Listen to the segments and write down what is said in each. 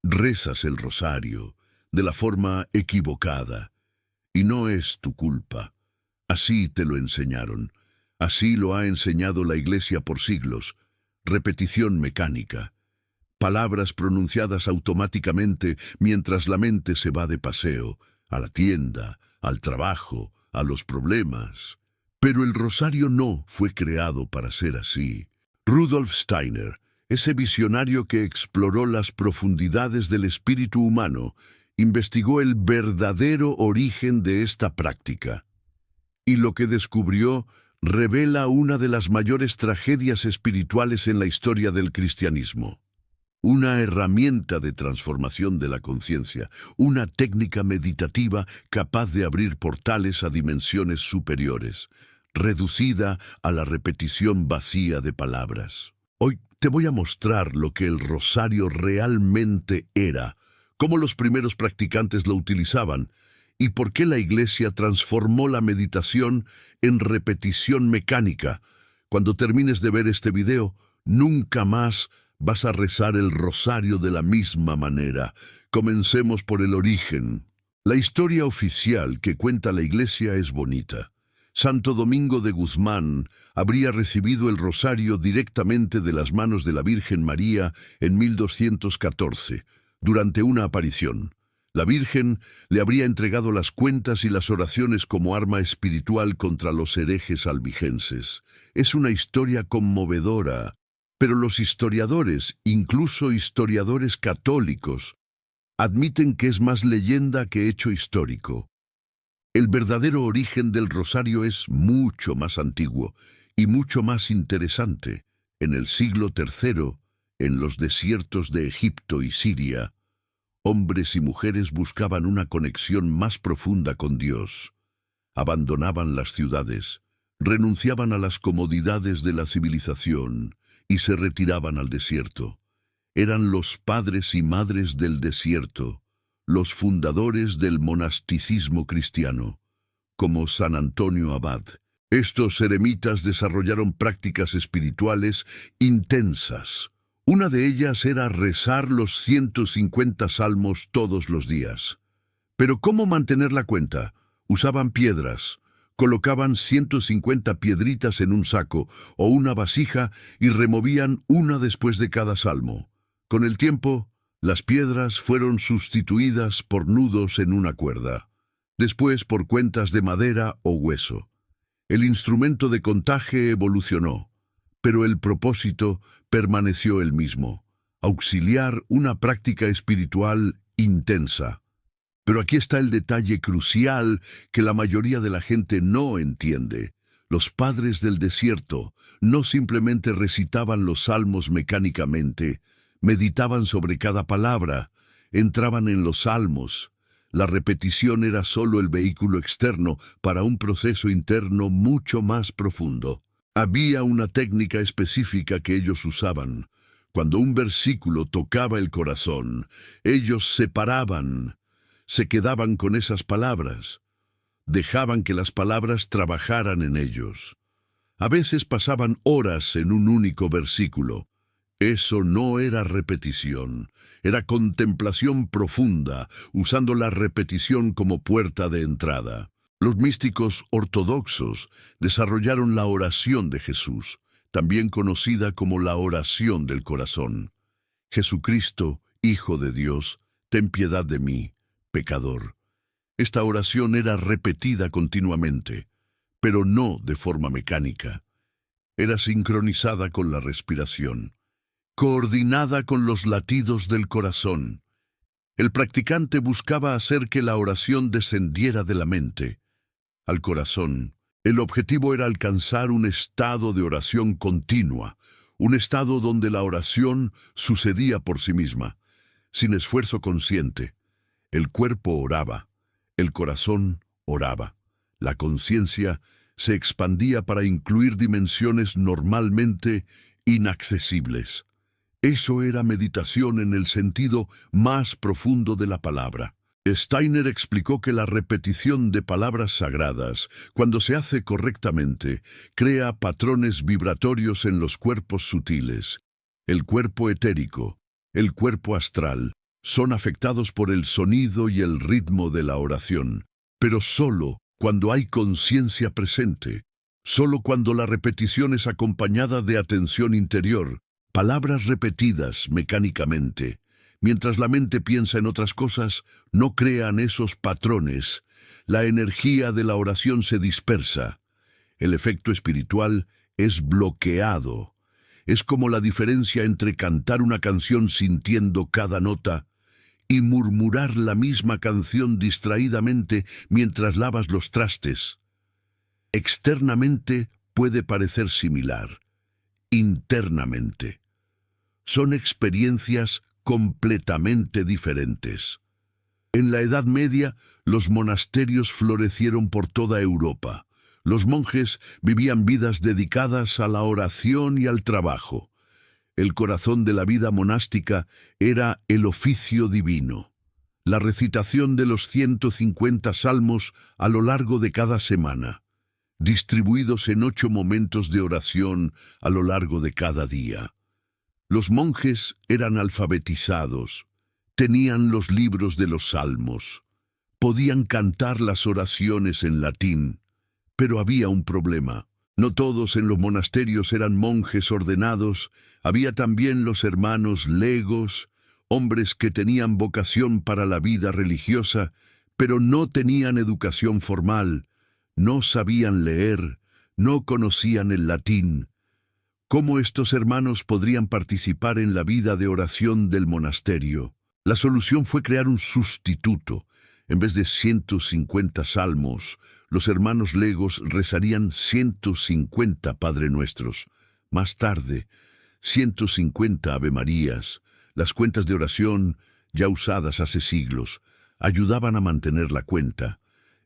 Rezas el rosario de la forma equivocada y no es tu culpa. Así te lo enseñaron. Así lo ha enseñado la Iglesia por siglos. Repetición mecánica. Palabras pronunciadas automáticamente mientras la mente se va de paseo, a la tienda, al trabajo, a los problemas. Pero el rosario no fue creado para ser así. Rudolf Steiner, ese visionario que exploró las profundidades del espíritu humano, investigó el verdadero origen de esta práctica. Y lo que descubrió revela una de las mayores tragedias espirituales en la historia del cristianismo. Una herramienta de transformación de la conciencia, una técnica meditativa capaz de abrir portales a dimensiones superiores, reducida a la repetición vacía de palabras. Hoy te voy a mostrar lo que el rosario realmente era, cómo los primeros practicantes lo utilizaban y por qué la Iglesia transformó la meditación en repetición mecánica. Cuando termines de ver este video, nunca más vas a rezar el rosario de la misma manera. Comencemos por el origen. La historia oficial que cuenta la Iglesia es bonita. Santo Domingo de Guzmán habría recibido el rosario directamente de las manos de la Virgen María en 1214, durante una aparición. La Virgen le habría entregado las cuentas y las oraciones como arma espiritual contra los herejes albigenses. Es una historia conmovedora, pero los historiadores, incluso historiadores católicos, admiten que es más leyenda que hecho histórico. El verdadero origen del rosario es mucho más antiguo y mucho más interesante. En el siglo III, en los desiertos de Egipto y Siria, hombres y mujeres buscaban una conexión más profunda con Dios. Abandonaban las ciudades, renunciaban a las comodidades de la civilización y se retiraban al desierto. Eran los padres y madres del desierto, los fundadores del monasticismo cristiano, como San Antonio Abad. Estos eremitas desarrollaron prácticas espirituales intensas. Una de ellas era rezar los 150 salmos todos los días. Pero ¿cómo mantener la cuenta? Usaban piedras. Colocaban 150 piedritas en un saco o una vasija y removían una después de cada salmo. Con el tiempo, las piedras fueron sustituidas por nudos en una cuerda, después por cuentas de madera o hueso. El instrumento de contaje evolucionó, pero el propósito permaneció el mismo: auxiliar una práctica espiritual intensa. Pero aquí está el detalle crucial que la mayoría de la gente no entiende. Los padres del desierto no simplemente recitaban los salmos mecánicamente, meditaban sobre cada palabra, entraban en los salmos. La repetición era solo el vehículo externo para un proceso interno mucho más profundo. Había una técnica específica que ellos usaban. Cuando un versículo tocaba el corazón, ellos se paraban, se quedaban con esas palabras, dejaban que las palabras trabajaran en ellos. A veces pasaban horas en un único versículo. Eso no era repetición, era contemplación profunda, usando la repetición como puerta de entrada. Los místicos ortodoxos desarrollaron la oración de Jesús, también conocida como la oración del corazón. Jesucristo, Hijo de Dios, ten piedad de mí, pecador. Esta oración era repetida continuamente, pero no de forma mecánica. Era sincronizada con la respiración, coordinada con los latidos del corazón. El practicante buscaba hacer que la oración descendiera de la mente al corazón. El objetivo era alcanzar un estado de oración continua, un estado donde la oración sucedía por sí misma, sin esfuerzo consciente. El cuerpo oraba, el corazón oraba. La conciencia se expandía para incluir dimensiones normalmente inaccesibles. Eso era meditación en el sentido más profundo de la palabra. Steiner explicó que la repetición de palabras sagradas, cuando se hace correctamente, crea patrones vibratorios en los cuerpos sutiles, el cuerpo etérico, el cuerpo astral Son afectados por el sonido y el ritmo de la oración, pero solo cuando hay conciencia presente, solo cuando la repetición es acompañada de atención interior, palabras repetidas mecánicamente. Mientras la mente piensa en otras cosas, no crean esos patrones. La energía de la oración se dispersa. El efecto espiritual es bloqueado. Es como la diferencia entre cantar una canción sintiendo cada nota y murmurar la misma canción distraídamente mientras lavas los trastes. Externamente puede parecer similar. Internamente son experiencias completamente diferentes. En la Edad Media, los monasterios florecieron por toda Europa. Los monjes vivían vidas dedicadas a la oración y al trabajo. El corazón de la vida monástica era el oficio divino. La recitación de los 150 salmos a lo largo de cada semana, distribuidos en 8 momentos de oración a lo largo de cada día. Los monjes eran alfabetizados, tenían los libros de los salmos, podían cantar las oraciones en latín, pero había un problema. No todos en los monasterios eran monjes ordenados, había también los hermanos legos, hombres que tenían vocación para la vida religiosa, pero no tenían educación formal, no sabían leer, no conocían el latín. ¿Cómo estos hermanos podrían participar en la vida de oración del monasterio? La solución fue crear un sustituto. En vez de 150 salmos, los hermanos legos rezarían 150 Padre Nuestros. Más tarde, 150 Ave Marías. Las cuentas de oración, ya usadas hace siglos, ayudaban a mantener la cuenta.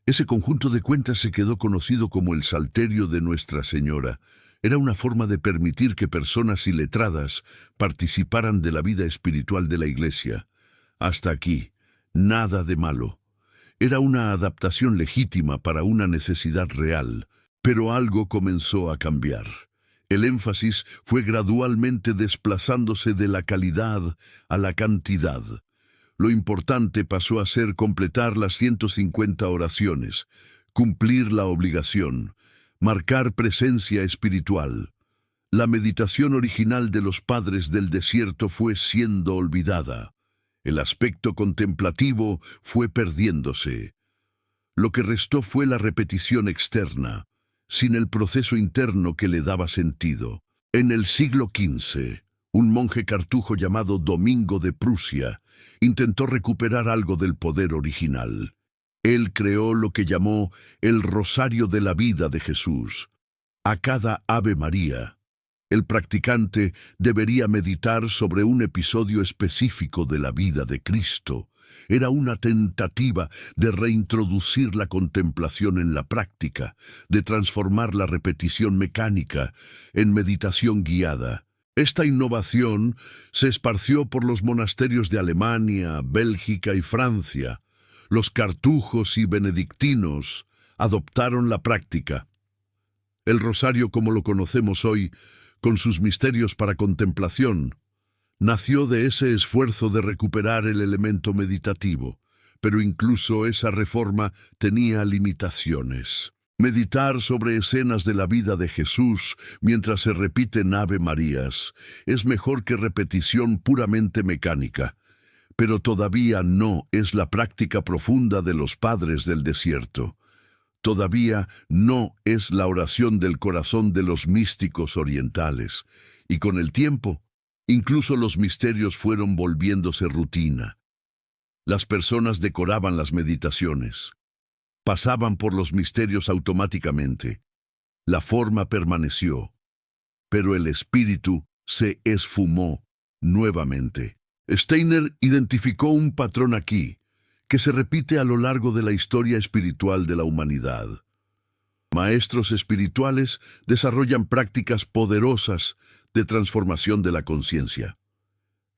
Ese conjunto de cuentas se quedó conocido como el Salterio de Nuestra Señora. Era una forma de permitir que personas iletradas participaran de la vida espiritual de la Iglesia. Hasta aquí, nada de malo. Era una adaptación legítima para una necesidad real, pero algo comenzó a cambiar. El énfasis fue gradualmente desplazándose de la calidad a la cantidad. Lo importante pasó a ser completar las 150 oraciones, cumplir la obligación, marcar presencia espiritual. La meditación original de los padres del desierto fue siendo olvidada. El aspecto contemplativo fue perdiéndose. Lo que restó fue la repetición externa, sin el proceso interno que le daba sentido. En el siglo XV, un monje cartujo llamado Domingo de Prusia intentó recuperar algo del poder original. Él creó lo que llamó el Rosario de la Vida de Jesús. A cada Ave María, el practicante debería meditar sobre un episodio específico de la vida de Cristo. Era una tentativa de reintroducir la contemplación en la práctica, de transformar la repetición mecánica en meditación guiada. Esta innovación se esparció por los monasterios de Alemania, Bélgica y Francia. Los cartujos y benedictinos adoptaron la práctica. El rosario, como lo conocemos hoy, con sus misterios para contemplación, nació de ese esfuerzo de recuperar el elemento meditativo, pero incluso esa reforma tenía limitaciones. Meditar sobre escenas de la vida de Jesús mientras se repiten Ave Marías es mejor que repetición puramente mecánica, pero todavía no es la práctica profunda de los padres del desierto. Todavía no es la oración del corazón de los místicos orientales, y con el tiempo, incluso los misterios fueron volviéndose rutina. Las personas decoraban las meditaciones, pasaban por los misterios automáticamente. La forma permaneció, pero el espíritu se esfumó nuevamente. Steiner identificó un patrón aquí, que se repite a lo largo de la historia espiritual de la humanidad. Maestros espirituales desarrollan prácticas poderosas de transformación de la conciencia.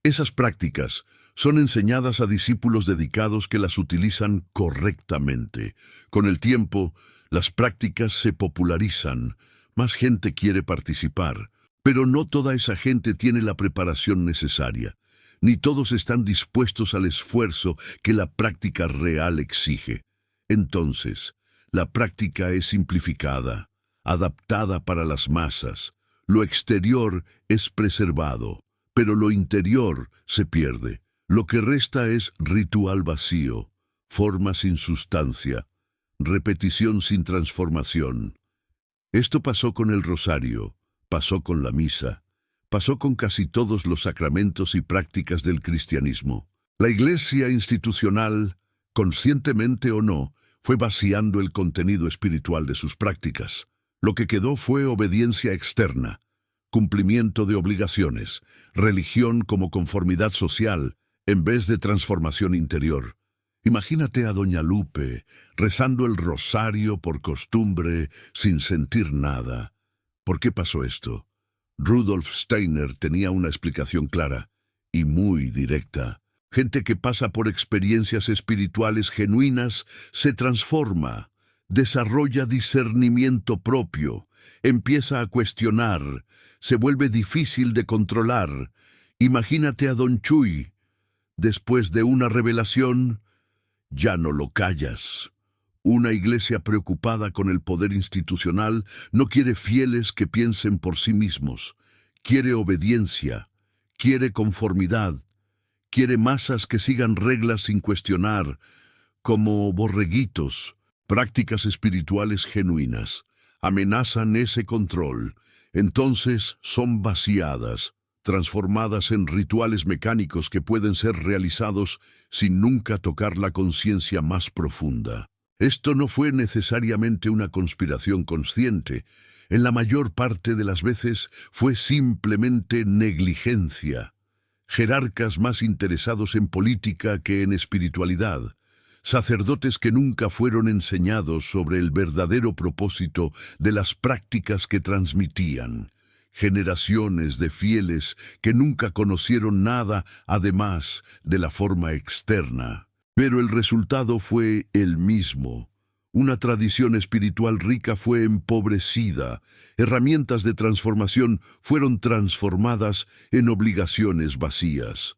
Esas prácticas son enseñadas a discípulos dedicados que las utilizan correctamente. Con el tiempo, las prácticas se popularizan, más gente quiere participar, pero no toda esa gente tiene la preparación necesaria. ni todos están dispuestos al esfuerzo que la práctica real exige. Entonces, la práctica es simplificada, adaptada para las masas. Lo exterior es preservado, pero lo interior se pierde. Lo que resta es ritual vacío, forma sin sustancia, repetición sin transformación. Esto pasó con el rosario, pasó con la misa, pasó con casi todos los sacramentos y prácticas del cristianismo. La Iglesia institucional, conscientemente o no, fue vaciando el contenido espiritual de sus prácticas. Lo que quedó fue obediencia externa, cumplimiento de obligaciones, religión como conformidad social, en vez de transformación interior. Imagínate a Doña Lupe rezando el rosario por costumbre sin sentir nada. ¿Por qué pasó esto? Rudolf Steiner tenía una explicación clara y muy directa. Gente que pasa por experiencias espirituales genuinas se transforma, desarrolla discernimiento propio, empieza a cuestionar, se vuelve difícil de controlar. Imagínate a Don Chuy. Después de una revelación, ya no lo callas. Una iglesia preocupada con el poder institucional no quiere fieles que piensen por sí mismos. Quiere obediencia, quiere conformidad, quiere masas que sigan reglas sin cuestionar, como borreguitos. Prácticas espirituales genuinas amenazan ese control. Entonces son vaciadas, transformadas en rituales mecánicos que pueden ser realizados sin nunca tocar la conciencia más profunda. Esto no fue necesariamente una conspiración consciente. En la mayor parte de las veces fue simplemente negligencia. Jerarcas más interesados en política que en espiritualidad. Sacerdotes que nunca fueron enseñados sobre el verdadero propósito de las prácticas que transmitían. Generaciones de fieles que nunca conocieron nada además de la forma externa. Pero el resultado fue el mismo. Una tradición espiritual rica fue empobrecida. Herramientas de transformación fueron transformadas en obligaciones vacías.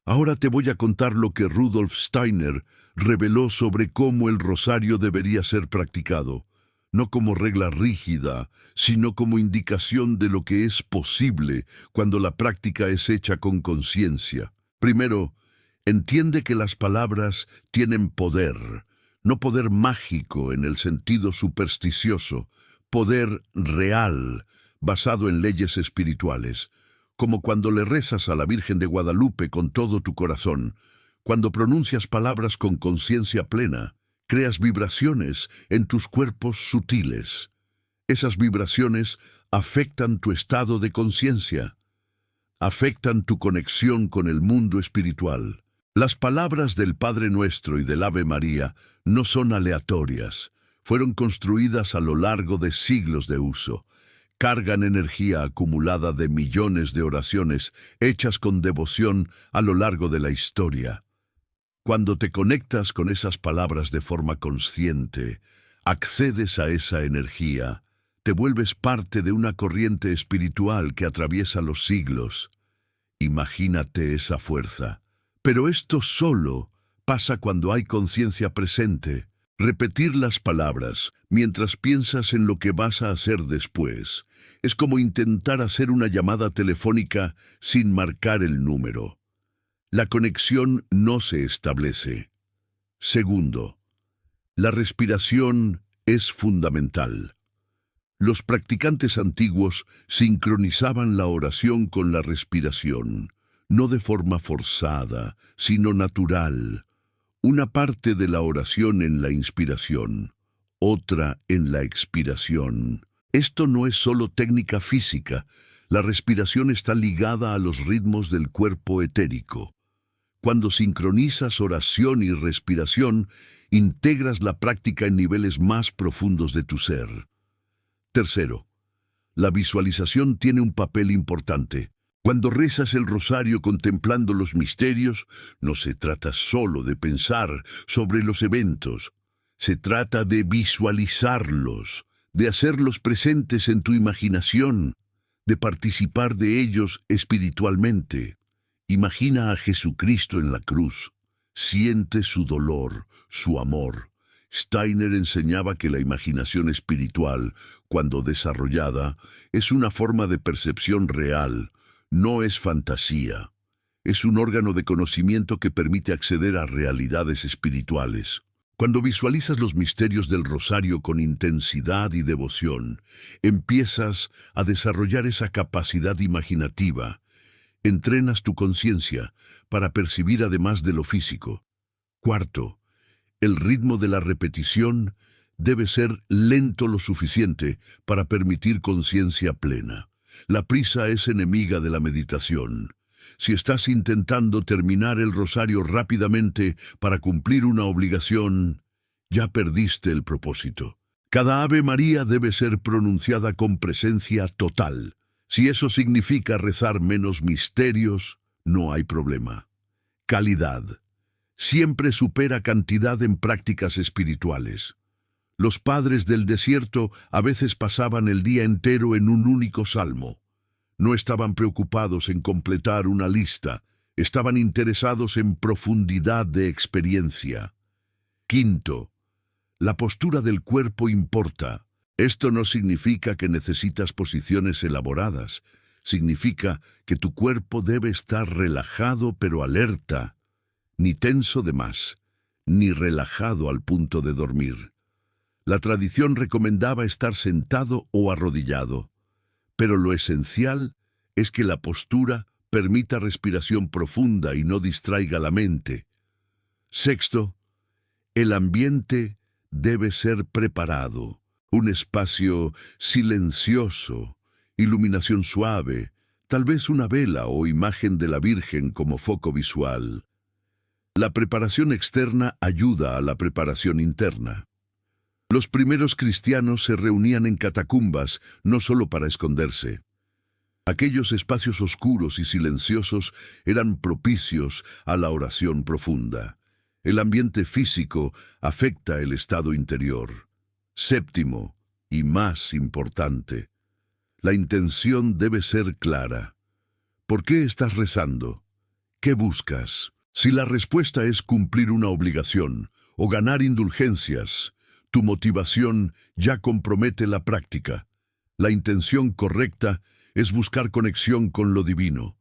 Ahora te voy a contar lo que Rudolf Steiner reveló sobre cómo el rosario debería ser practicado. No como regla rígida, sino como indicación de lo que es posible cuando la práctica es hecha con conciencia. Primero, entiende que las palabras tienen poder, no poder mágico en el sentido supersticioso, poder real, basado en leyes espirituales, como cuando le rezas a la Virgen de Guadalupe con todo tu corazón, cuando pronuncias palabras con conciencia plena. Creas vibraciones en tus cuerpos sutiles. Esas vibraciones afectan tu estado de conciencia, afectan tu conexión con el mundo espiritual. Las palabras del Padre Nuestro y del Ave María no son aleatorias, fueron construidas a lo largo de siglos de uso. Cargan energía acumulada de millones de oraciones hechas con devoción a lo largo de la historia. Cuando te conectas con esas palabras de forma consciente, accedes a esa energía, te vuelves parte de una corriente espiritual que atraviesa los siglos. Imagínate esa fuerza. Pero esto solo pasa cuando hay conciencia presente. Repetir las palabras mientras piensas en lo que vas a hacer después es como intentar hacer una llamada telefónica sin marcar el número. La conexión no se establece. Segundo, la respiración es fundamental. Los practicantes antiguos sincronizaban la oración con la respiración, no de forma forzada, sino natural. Una parte de la oración en la inspiración, otra en la expiración. Esto no es solo técnica física, la respiración está ligada a los ritmos del cuerpo etérico. Cuando sincronizas oración y respiración, integras la práctica en niveles más profundos de tu ser. Tercero, la visualización tiene un papel importante. Cuando rezas el rosario contemplando los misterios, no se trata solo de pensar sobre los eventos. Se trata de visualizarlos, de hacerlos presentes en tu imaginación, de participar de ellos espiritualmente. Imagina a Jesucristo en la cruz. Siente su dolor, su amor. Steiner enseñaba que la imaginación espiritual, cuando desarrollada, es una forma de percepción real, no es fantasía. Es un órgano de conocimiento que permite acceder a realidades espirituales. Cuando visualizas los misterios del rosario con intensidad y devoción, empiezas a desarrollar esa capacidad imaginativa. Entrenas tu conciencia para percibir además de lo físico. Cuarto, el ritmo de la repetición debe ser lento lo suficiente para permitir conciencia plena. La prisa es enemiga de la meditación. Si estás intentando terminar el rosario rápidamente para cumplir una obligación, ya perdiste el propósito. Cada Ave María debe ser pronunciada con presencia total. Si eso significa rezar menos misterios, no hay problema. Calidad siempre supera cantidad en prácticas espirituales. Los padres del desierto a veces pasaban el día entero en un único salmo. No estaban preocupados en completar una lista, estaban interesados en profundidad de experiencia. Quinto, la postura del cuerpo importa. Esto no significa que necesitas posiciones elaboradas, significa que tu cuerpo debe estar relajado pero alerta, ni tenso de más, ni relajado al punto de dormir. La tradición recomendaba estar sentado o arrodillado, pero lo esencial es que la postura permita respiración profunda y no distraiga la mente. Sexto, el ambiente debe ser preparado. Un espacio silencioso, iluminación suave, tal vez una vela o imagen de la Virgen como foco visual. La preparación externa ayuda a la preparación interna. Los primeros cristianos se reunían en catacumbas no solo para esconderse. Aquellos espacios oscuros y silenciosos eran propicios a la oración profunda. El ambiente físico afecta el estado interior. Séptimo, y más importante, la intención debe ser clara. ¿Por qué estás rezando? ¿Qué buscas? Si la respuesta es cumplir una obligación o ganar indulgencias, tu motivación ya compromete la práctica. La intención correcta es buscar conexión con lo divino,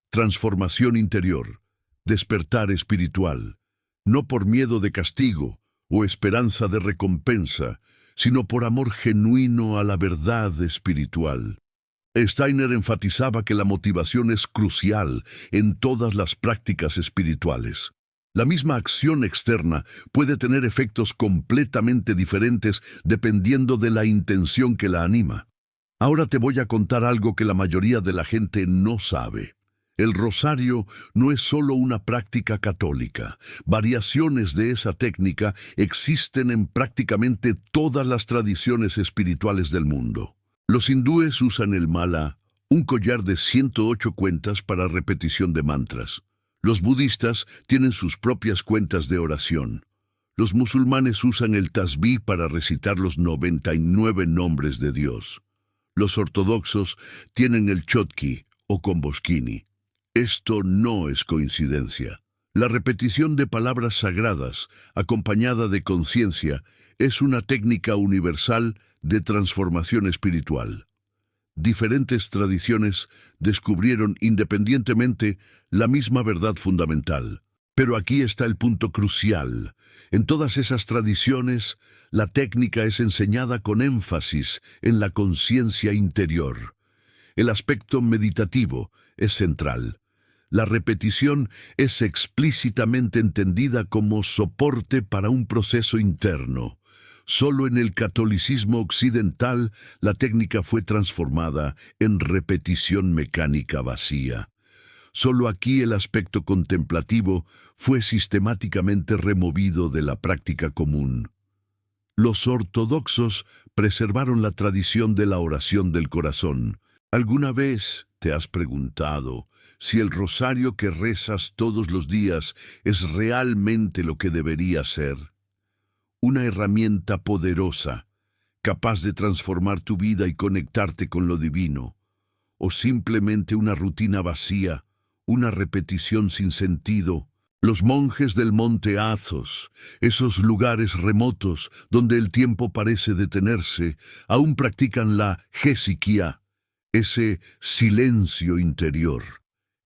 transformación interior, despertar espiritual, no por miedo de castigo o esperanza de recompensa, sino por amor genuino a la verdad espiritual. Steiner enfatizaba que la motivación es crucial en todas las prácticas espirituales. La misma acción externa puede tener efectos completamente diferentes dependiendo de la intención que la anima. Ahora te voy a contar algo que la mayoría de la gente no sabe. El rosario no es solo una práctica católica. Variaciones de esa técnica existen en prácticamente todas las tradiciones espirituales del mundo. Los hindúes usan el mala, un collar de 108 cuentas para repetición de mantras. Los budistas tienen sus propias cuentas de oración. Los musulmanes usan el tasbih para recitar los 99 nombres de Dios. Los ortodoxos tienen el chotki o komboskini. Esto no es coincidencia. La repetición de palabras sagradas, acompañada de conciencia, es una técnica universal de transformación espiritual. Diferentes tradiciones descubrieron independientemente la misma verdad fundamental. Pero aquí está el punto crucial. En todas esas tradiciones, la técnica es enseñada con énfasis en la conciencia interior. El aspecto meditativo es central. La repetición es explícitamente entendida como soporte para un proceso interno. Solo en el catolicismo occidental la técnica fue transformada en repetición mecánica vacía. Solo aquí el aspecto contemplativo fue sistemáticamente removido de la práctica común. Los ortodoxos preservaron la tradición de la oración del corazón. ¿Alguna vez te has preguntado si el rosario que rezas todos los días es realmente lo que debería ser? Una herramienta poderosa, capaz de transformar tu vida y conectarte con lo divino, o simplemente una rutina vacía, una repetición sin sentido. Los monjes del monte Athos, esos lugares remotos donde el tiempo parece detenerse, aún practican la Hesychia, ese silencio interior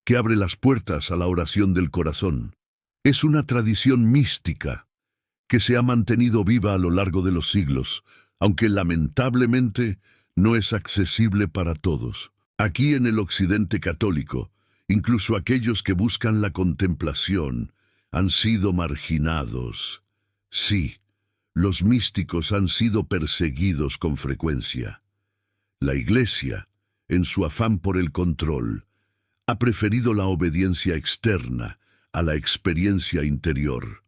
que abre las puertas a la oración del corazón. Es una tradición mística que se ha mantenido viva a lo largo de los siglos, aunque lamentablemente no es accesible para todos. Aquí en el occidente católico, incluso aquellos que buscan la contemplación han sido marginados. Sí, los místicos han sido perseguidos con frecuencia. La Iglesia, en su afán por el control, ha preferido la obediencia externa a la experiencia interior.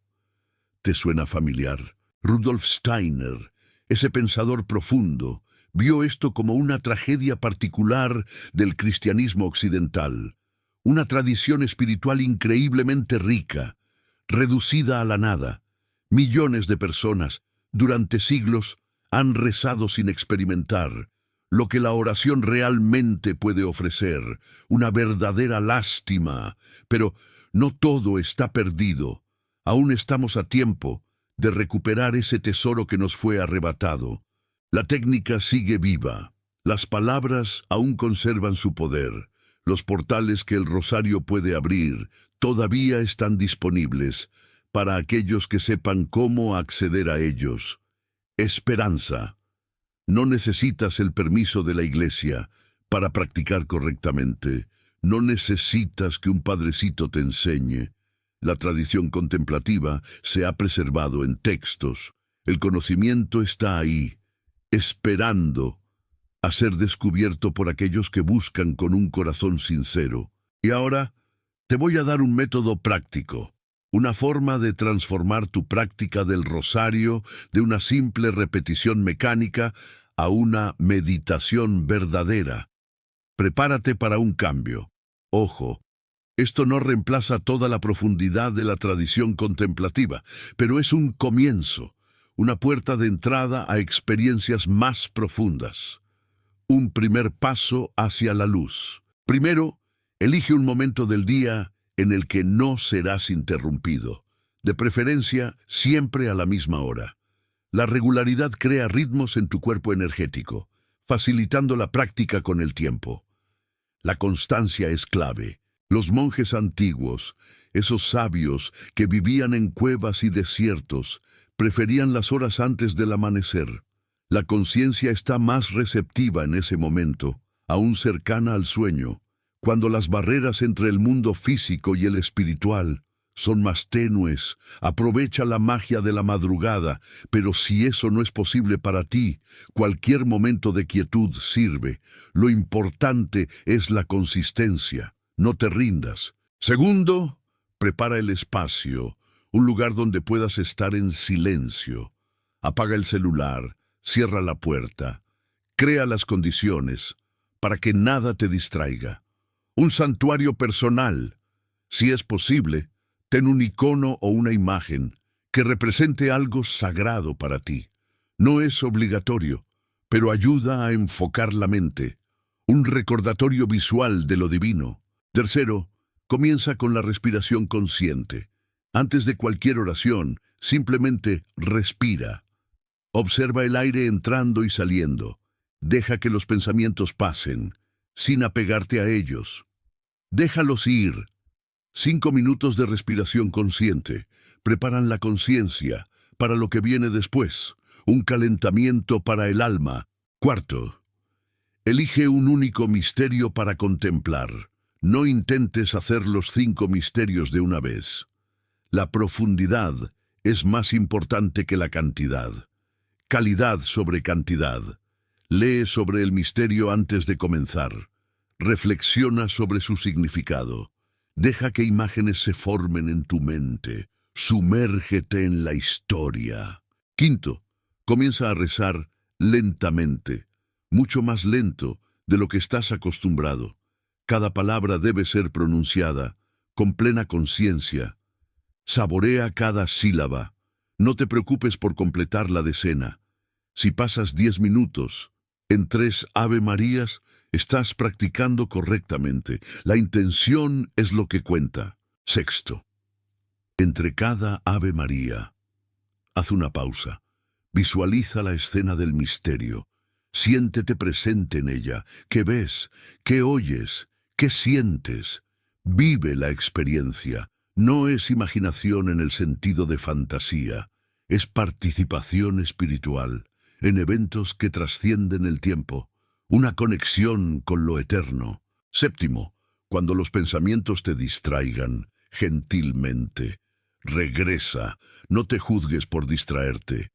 ¿Te suena familiar? Rudolf Steiner, ese pensador profundo, vio esto como una tragedia particular del cristianismo occidental, una tradición espiritual increíblemente rica, reducida a la nada. Millones de personas, durante siglos, han rezado sin experimentar lo que la oración realmente puede ofrecer, una verdadera lástima. Pero no todo está perdido. Aún estamos a tiempo de recuperar ese tesoro que nos fue arrebatado. La técnica sigue viva. Las palabras aún conservan su poder. Los portales que el rosario puede abrir todavía están disponibles para aquellos que sepan cómo acceder a ellos. Esperanza. No necesitas el permiso de la Iglesia para practicar correctamente. No necesitas que un padrecito te enseñe. La tradición contemplativa se ha preservado en textos. El conocimiento está ahí, esperando a ser descubierto por aquellos que buscan con un corazón sincero. Y ahora te voy a dar un método práctico, una forma de transformar tu práctica del rosario de una simple repetición mecánica a una meditación verdadera. Prepárate para un cambio. Ojo, esto no reemplaza toda la profundidad de la tradición contemplativa, pero es un comienzo, una puerta de entrada a experiencias más profundas. Un primer paso hacia la luz. Primero, elige un momento del día en el que no serás interrumpido, de preferencia siempre a la misma hora. La regularidad crea ritmos en tu cuerpo energético, facilitando la práctica con el tiempo. La constancia es clave. Los monjes antiguos, esos sabios que vivían en cuevas y desiertos, preferían las horas antes del amanecer. La conciencia está más receptiva en ese momento, aún cercana al sueño, cuando las barreras entre el mundo físico y el espiritual son más tenues. Aprovecha la magia de la madrugada, pero si eso no es posible para ti, cualquier momento de quietud sirve. Lo importante es la consistencia. No te rindas. Segundo, prepara el espacio, un lugar donde puedas estar en silencio. Apaga el celular, cierra la puerta, crea las condiciones para que nada te distraiga. Un santuario personal. Si es posible, ten un icono o una imagen que represente algo sagrado para ti. No es obligatorio, pero ayuda a enfocar la mente. Un recordatorio visual de lo divino. Tercero, comienza con la respiración consciente. Antes de cualquier oración, simplemente respira. Observa el aire entrando y saliendo. Deja que los pensamientos pasen, sin apegarte a ellos. Déjalos ir. 5 minutos de respiración consciente preparan la conciencia para lo que viene después, un calentamiento para el alma. Cuarto, elige un único misterio para contemplar. No intentes hacer los 5 misterios de una vez. La profundidad es más importante que la cantidad. Calidad sobre cantidad. Lee sobre el misterio antes de comenzar. Reflexiona sobre su significado. Deja que imágenes se formen en tu mente. Sumérgete en la historia. Quinto, comienza a rezar lentamente, mucho más lento de lo que estás acostumbrado. Cada palabra debe ser pronunciada con plena conciencia. Saborea cada sílaba. No te preocupes por completar la decena. Si pasas 10 minutos en 3 Ave Marías, Estás practicando correctamente. La intención es lo que cuenta. Sexto, entre cada Ave María, haz una pausa. Visualiza la escena del misterio. Siéntete presente en ella. ¿Qué ves? ¿Qué oyes? ¿Qué sientes? Vive la experiencia. No es imaginación en el sentido de fantasía. Es participación espiritual en eventos que trascienden el tiempo. Una conexión con lo eterno. Séptimo, cuando los pensamientos te distraigan, gentilmente, regresa. No te juzgues por distraerte.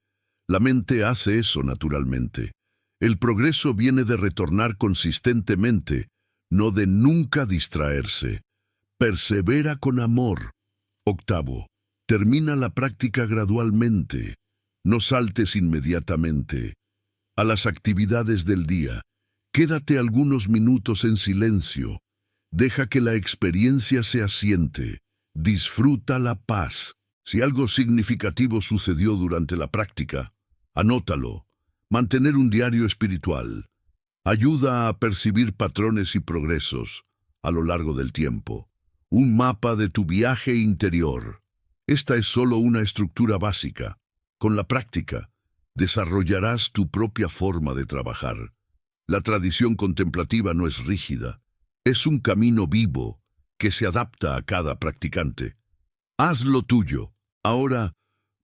La mente hace eso naturalmente. El progreso viene de retornar consistentemente, no de nunca distraerse. Persevera con amor. Octavo, termina la práctica gradualmente. No saltes inmediatamente a las actividades del día. Quédate algunos minutos en silencio. Deja que la experiencia se asiente. Disfruta la paz. Si algo significativo sucedió durante la práctica, anótalo. Mantener un diario espiritual ayuda a percibir patrones y progresos a lo largo del tiempo. Un mapa de tu viaje interior. Esta es solo una estructura básica. Con la práctica, desarrollarás tu propia forma de trabajar. La tradición contemplativa no es rígida. Es un camino vivo que se adapta a cada practicante. Haz lo tuyo. Ahora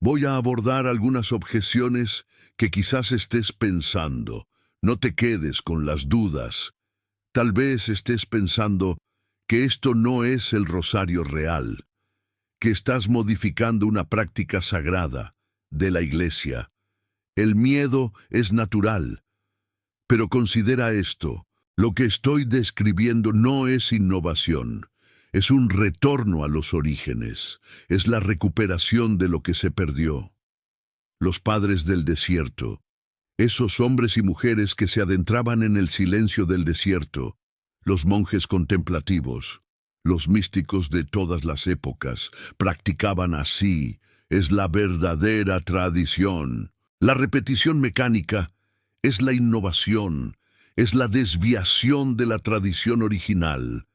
voy a abordar algunas objeciones que quizás estés pensando. No te quedes con las dudas. Tal vez estés pensando que esto no es el rosario real, que estás modificando una práctica sagrada de la Iglesia. El miedo es natural, pero considera esto. Lo que estoy describiendo no es innovación. Es un retorno a los orígenes. Es la recuperación de lo que se perdió. Los padres del desierto, esos hombres y mujeres que se adentraban en el silencio del desierto, los monjes contemplativos, los místicos de todas las épocas, practicaban así. Es la verdadera tradición. La repetición mecánica es la innovación, es la desviación de la tradición original.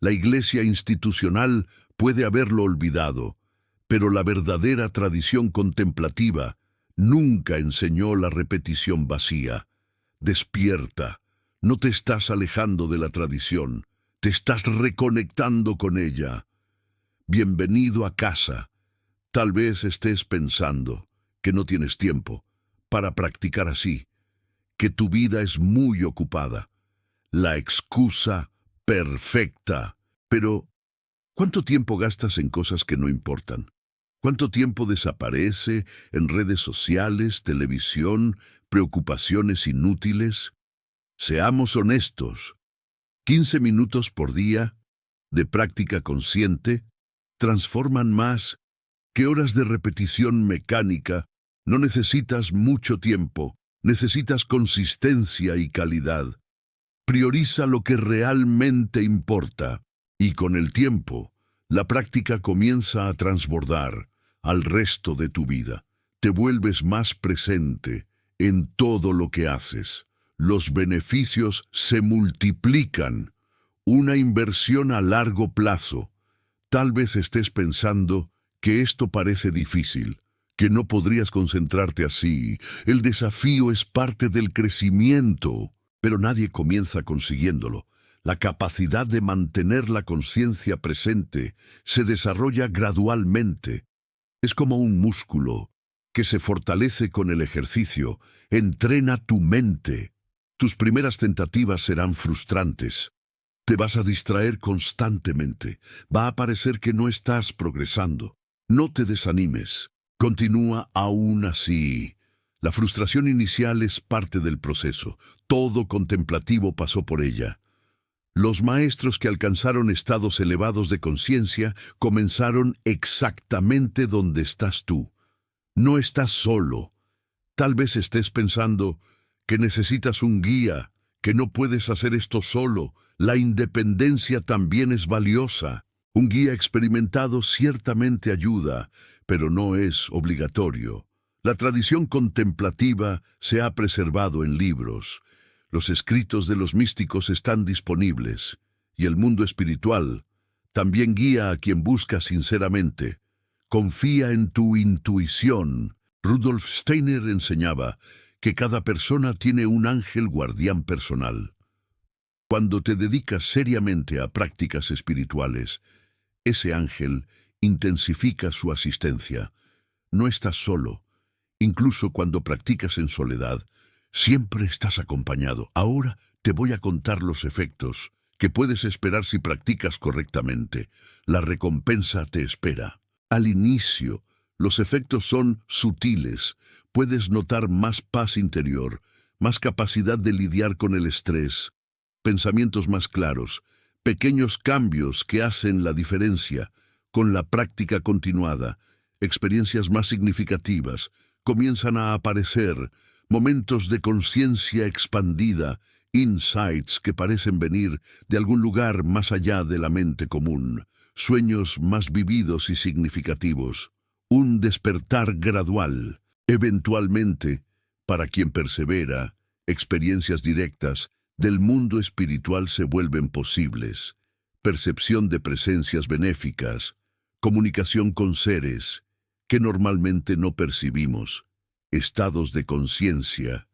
La Iglesia institucional puede haberlo olvidado, pero la verdadera tradición contemplativa nunca enseñó la repetición vacía. Despierta. No te estás alejando de la tradición, te estás reconectando con ella. Bienvenido a casa. Tal vez estés pensando que no tienes tiempo para practicar así, que tu vida es muy ocupada. La excusa perfecta. Pero, ¿cuánto tiempo gastas en cosas que no importan? ¿Cuánto tiempo desaparece en redes sociales, televisión, preocupaciones inútiles? Seamos honestos. 15 minutos por día de práctica consciente transforman más que horas de repetición mecánica. No necesitas mucho tiempo, necesitas consistencia y calidad. Prioriza lo que realmente importa, y con el tiempo, la práctica comienza a transbordar al resto de tu vida. Te vuelves más presente en todo lo que haces. Los beneficios se multiplican. Una inversión a largo plazo. Tal vez estés pensando que esto parece difícil, que no podrías concentrarte así. El desafío es parte del crecimiento, pero nadie comienza consiguiéndolo. La capacidad de mantener la conciencia presente se desarrolla gradualmente. Es como un músculo que se fortalece con el ejercicio. Entrena tu mente. Tus primeras tentativas serán frustrantes. Te vas a distraer constantemente. Va a parecer que no estás progresando. No te desanimes. Continúa aún así. La frustración inicial es parte del proceso. Todo contemplativo pasó por ella. Los maestros que alcanzaron estados elevados de conciencia comenzaron exactamente donde estás tú. No estás solo. Tal vez estés pensando que necesitas un guía, que no puedes hacer esto solo. La independencia también es valiosa. Un guía experimentado ciertamente ayuda, pero no es obligatorio. La tradición contemplativa se ha preservado en libros. Los escritos de los místicos están disponibles, y el mundo espiritual también guía a quien busca sinceramente. Confía en tu intuición. Rudolf Steiner enseñaba que cada persona tiene un ángel guardián personal. Cuando te dedicas seriamente a prácticas espirituales, ese ángel intensifica su asistencia. No estás solo. Incluso cuando practicas en soledad, siempre estás acompañado. Ahora te voy a contar los efectos que puedes esperar si practicas correctamente. La recompensa te espera. Al inicio, los efectos son sutiles. Puedes notar más paz interior, más capacidad de lidiar con el estrés, pensamientos más claros, pequeños cambios que hacen la diferencia. Con la práctica continuada, experiencias más significativas comienzan a aparecer, momentos de conciencia expandida, insights que parecen venir de algún lugar más allá de la mente común, sueños más vividos y significativos, un despertar gradual. Eventualmente, para quien persevera, experiencias directas del mundo espiritual se vuelven posibles. Percepción de presencias benéficas, comunicación con seres que normalmente no percibimos, estados de conciencia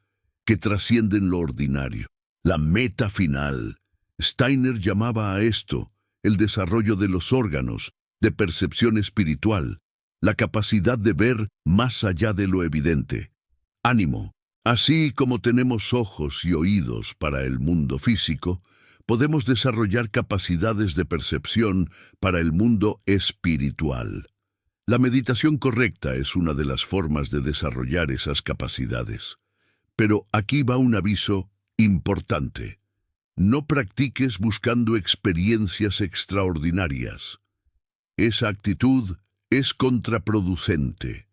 que trascienden lo ordinario. La meta final. Steiner llamaba a esto el desarrollo de los órganos de percepción espiritual, la capacidad de ver más allá de lo evidente. Ánimo. Así como tenemos ojos y oídos para el mundo físico, podemos desarrollar capacidades de percepción para el mundo espiritual. La meditación correcta es una de las formas de desarrollar esas capacidades. Pero aquí va un aviso importante. No practiques buscando experiencias extraordinarias. Esa actitud es contraproducente.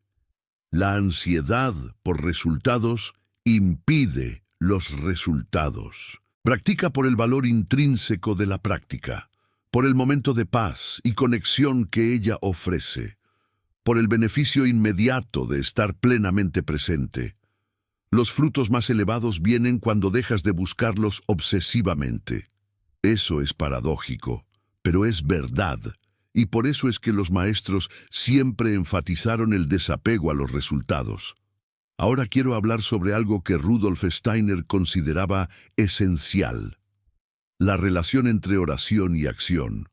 La ansiedad por resultados impide los resultados. Practica por el valor intrínseco de la práctica, por el momento de paz y conexión que ella ofrece, por el beneficio inmediato de estar plenamente presente. Los frutos más elevados vienen cuando dejas de buscarlos obsesivamente. Eso es paradójico, pero es verdad, y por eso es que los maestros siempre enfatizaron el desapego a los resultados. Ahora quiero hablar sobre algo que Rudolf Steiner consideraba esencial: la relación entre oración y acción.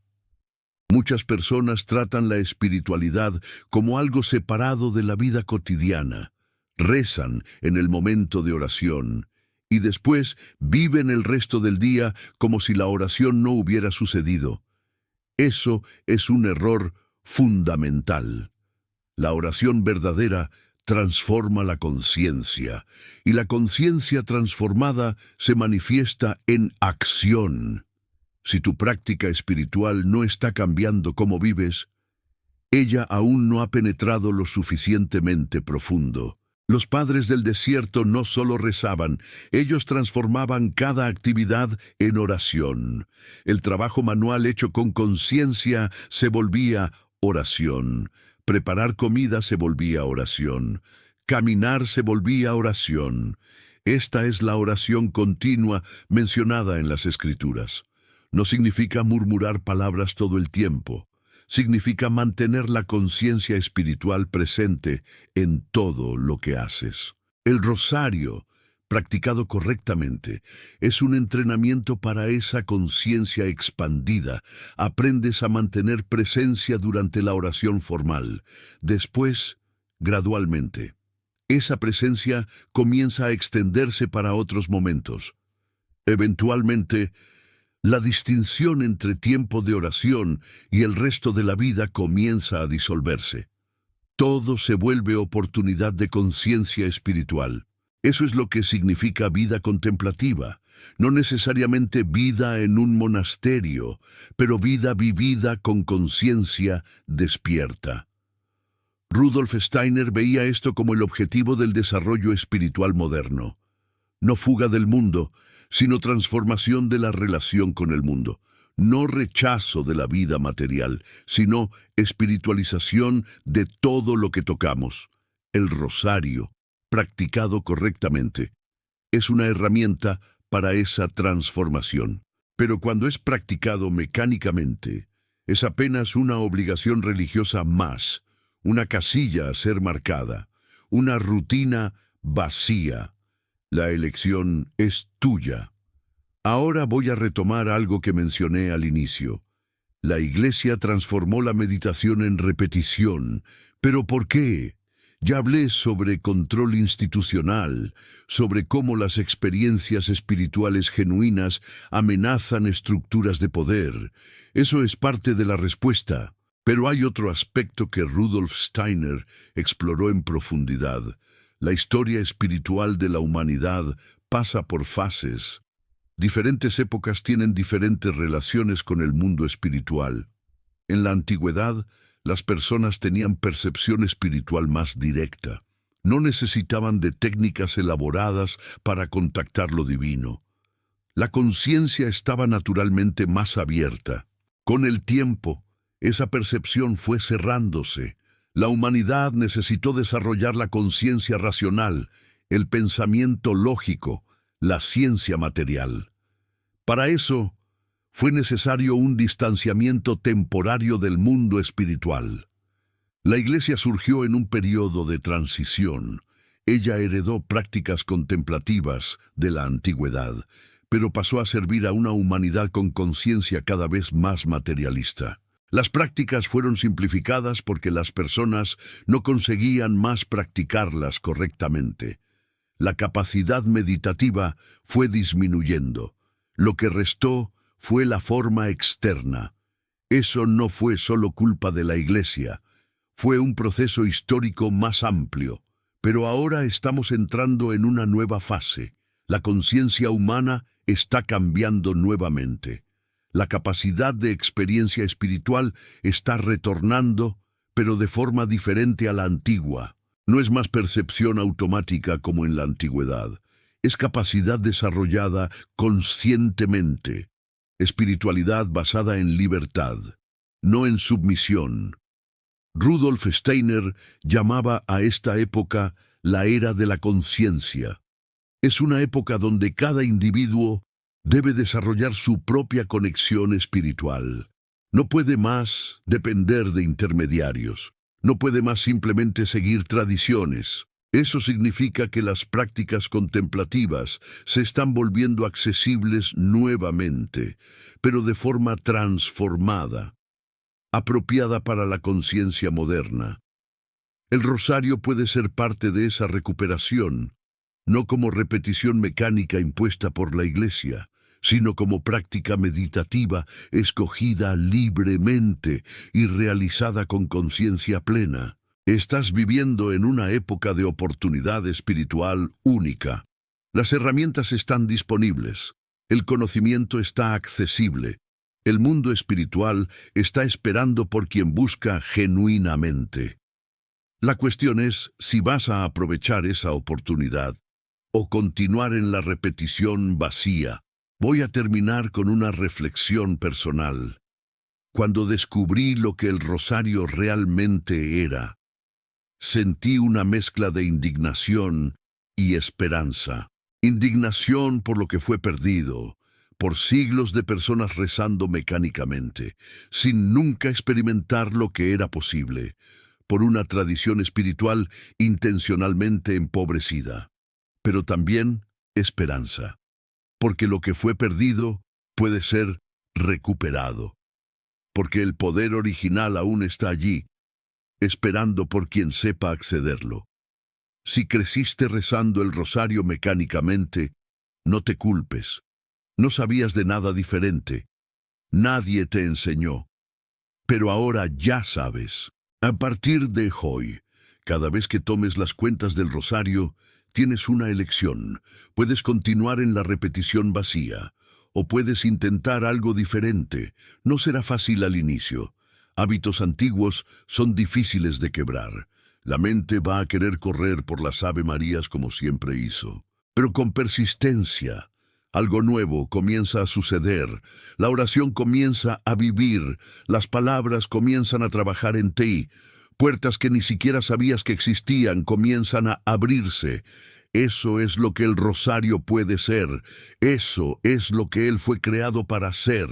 Muchas personas tratan la espiritualidad como algo separado de la vida cotidiana. Rezan en el momento de oración y después viven el resto del día como si la oración no hubiera sucedido. Eso es un error fundamental. La oración verdadera transforma la conciencia, y la conciencia transformada se manifiesta en acción. Si tu práctica espiritual no está cambiando cómo vives, ella aún no ha penetrado lo suficientemente profundo. Los padres del desierto no solo rezaban, ellos transformaban cada actividad en oración. El trabajo manual hecho con conciencia se volvía oración. Preparar comida se volvía oración. Caminar se volvía oración. Esta es la oración continua mencionada en las Escrituras. No significa murmurar palabras todo el tiempo. Significa mantener la conciencia espiritual presente en todo lo que haces. El rosario, practicado correctamente, es un entrenamiento para esa conciencia expandida. Aprendes a mantener presencia durante la oración formal. Después, gradualmente, esa presencia comienza a extenderse para otros momentos. Eventualmente, la distinción entre tiempo de oración y el resto de la vida comienza a disolverse. Todo se vuelve oportunidad de conciencia espiritual. Eso es lo que significa vida contemplativa. No necesariamente vida en un monasterio, pero vida vivida con conciencia despierta. Rudolf Steiner veía esto como el objetivo del desarrollo espiritual moderno. No fuga del mundo, sino transformación de la relación con el mundo. No rechazo de la vida material, sino espiritualización de todo lo que tocamos. El rosario, practicado correctamente, es una herramienta para esa transformación. Pero cuando es practicado mecánicamente, es apenas una obligación religiosa más, una casilla a ser marcada, una rutina vacía. La elección es tuya. Ahora voy a retomar algo que mencioné al inicio. La Iglesia transformó la meditación en repetición. ¿Pero por qué? Ya hablé sobre control institucional, sobre cómo las experiencias espirituales genuinas amenazan estructuras de poder. Eso es parte de la respuesta. Pero hay otro aspecto que Rudolf Steiner exploró en profundidad. La historia espiritual de la humanidad pasa por fases. Diferentes épocas tienen diferentes relaciones con el mundo espiritual. En la antigüedad, las personas tenían percepción espiritual más directa. No necesitaban de técnicas elaboradas para contactar lo divino. La conciencia estaba naturalmente más abierta. Con el tiempo, esa percepción fue cerrándose. La humanidad necesitó desarrollar la conciencia racional, el pensamiento lógico, la ciencia material. Para eso, fue necesario un distanciamiento temporario del mundo espiritual. La Iglesia surgió en un periodo de transición. Ella heredó prácticas contemplativas de la antigüedad, pero pasó a servir a una humanidad con conciencia cada vez más materialista. Las prácticas fueron simplificadas porque las personas no conseguían más practicarlas correctamente. La capacidad meditativa fue disminuyendo. Lo que restó fue la forma externa. Eso no fue solo culpa de la Iglesia, fue un proceso histórico más amplio. Pero ahora estamos entrando en una nueva fase. La conciencia humana está cambiando nuevamente. La capacidad de experiencia espiritual está retornando, pero de forma diferente a la antigua. No es más percepción automática como en la antigüedad. Es capacidad desarrollada conscientemente. Espiritualidad basada en libertad, no en submisión. Rudolf Steiner llamaba a esta época la era de la conciencia. Es una época donde cada individuo debe desarrollar su propia conexión espiritual. No puede más depender de intermediarios. No puede más simplemente seguir tradiciones. Eso significa que las prácticas contemplativas se están volviendo accesibles nuevamente, pero de forma transformada, apropiada para la conciencia moderna. El rosario puede ser parte de esa recuperación, no como repetición mecánica impuesta por la Iglesia, sino como práctica meditativa escogida libremente y realizada con conciencia plena. Estás viviendo en una época de oportunidad espiritual única. Las herramientas están disponibles. El conocimiento está accesible. El mundo espiritual está esperando por quien busca genuinamente. La cuestión es si vas a aprovechar esa oportunidad o continuar en la repetición vacía. Voy a terminar con una reflexión personal. Cuando descubrí lo que el rosario realmente era, sentí una mezcla de indignación y esperanza. Indignación por lo que fue perdido, por siglos de personas rezando mecánicamente, sin nunca experimentar lo que era posible, por una tradición espiritual intencionalmente empobrecida. Pero también esperanza, porque lo que fue perdido puede ser recuperado, porque el poder original aún está allí, esperando por quien sepa accederlo. Si creciste rezando el rosario mecánicamente, no te culpes. No sabías de nada diferente. Nadie te enseñó. Pero ahora ya sabes. A partir de hoy, cada vez que tomes las cuentas del rosario, tienes una elección. Puedes continuar en la repetición vacía, o puedes intentar algo diferente. No será fácil al inicio. Hábitos antiguos son difíciles de quebrar. La mente va a querer correr por las Ave Marías como siempre hizo. Pero con persistencia, algo nuevo comienza a suceder. La oración comienza a vivir. Las palabras comienzan a trabajar en ti. Puertas que ni siquiera sabías que existían comienzan a abrirse. Eso es lo que el rosario puede ser. Eso es lo que él fue creado para ser.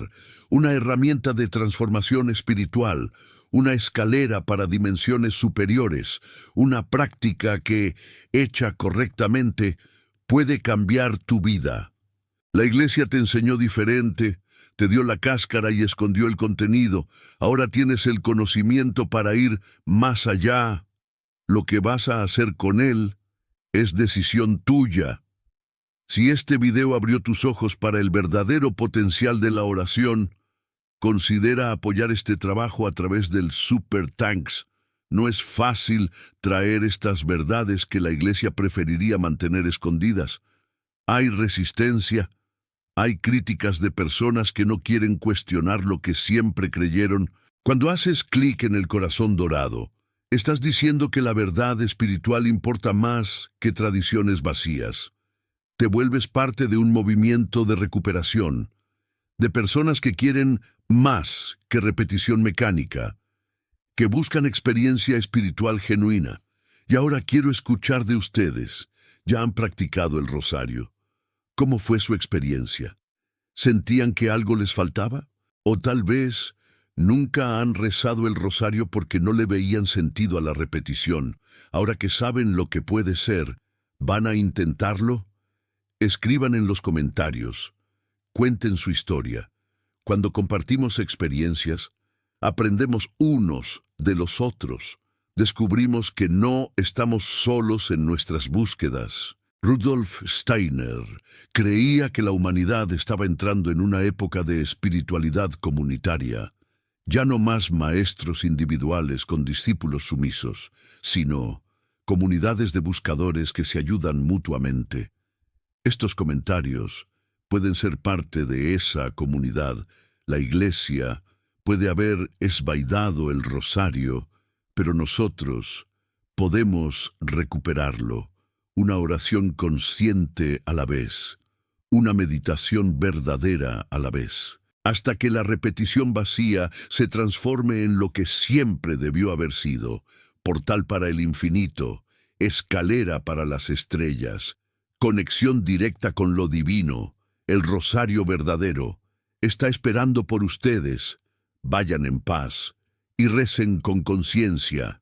Una herramienta de transformación espiritual, una escalera para dimensiones superiores, una práctica que, hecha correctamente, puede cambiar tu vida. La iglesia te enseñó diferente, te dio la cáscara y escondió el contenido. Ahora tienes el conocimiento para ir más allá. Lo que vas a hacer con él es decisión tuya. Si este video abrió tus ojos para el verdadero potencial de la oración, considera apoyar este trabajo a través del Super Thanks. No es fácil traer estas verdades que la iglesia preferiría mantener escondidas. Hay resistencia, hay críticas de personas que no quieren cuestionar lo que siempre creyeron. Cuando haces clic en el corazón dorado, estás diciendo que la verdad espiritual importa más que tradiciones vacías. Te vuelves parte de un movimiento de recuperación, de personas que quieren más que repetición mecánica, que buscan experiencia espiritual genuina. Y ahora quiero escuchar de ustedes. ¿Ya han practicado el rosario? ¿Cómo fue su experiencia? ¿Sentían que algo les faltaba? ¿O tal vez nunca han rezado el rosario porque no le veían sentido a la repetición? Ahora que saben lo que puede ser, ¿van a intentarlo? Escriban en los comentarios. Cuenten su historia. Cuando compartimos experiencias, aprendemos unos de los otros. Descubrimos que no estamos solos en nuestras búsquedas. Rudolf Steiner creía que la humanidad estaba entrando en una época de espiritualidad comunitaria. Ya no más maestros individuales con discípulos sumisos, sino comunidades de buscadores que se ayudan mutuamente. Estos comentarios pueden ser parte de esa comunidad. La iglesia puede haber esvaidado el rosario, pero nosotros podemos recuperarlo. Una oración consciente a la vez, una meditación verdadera a la vez, hasta que la repetición vacía se transforme en lo que siempre debió haber sido: portal para el infinito, escalera para las estrellas, conexión directa con lo divino. El rosario verdadero está esperando por ustedes. Vayan en paz y recen con conciencia.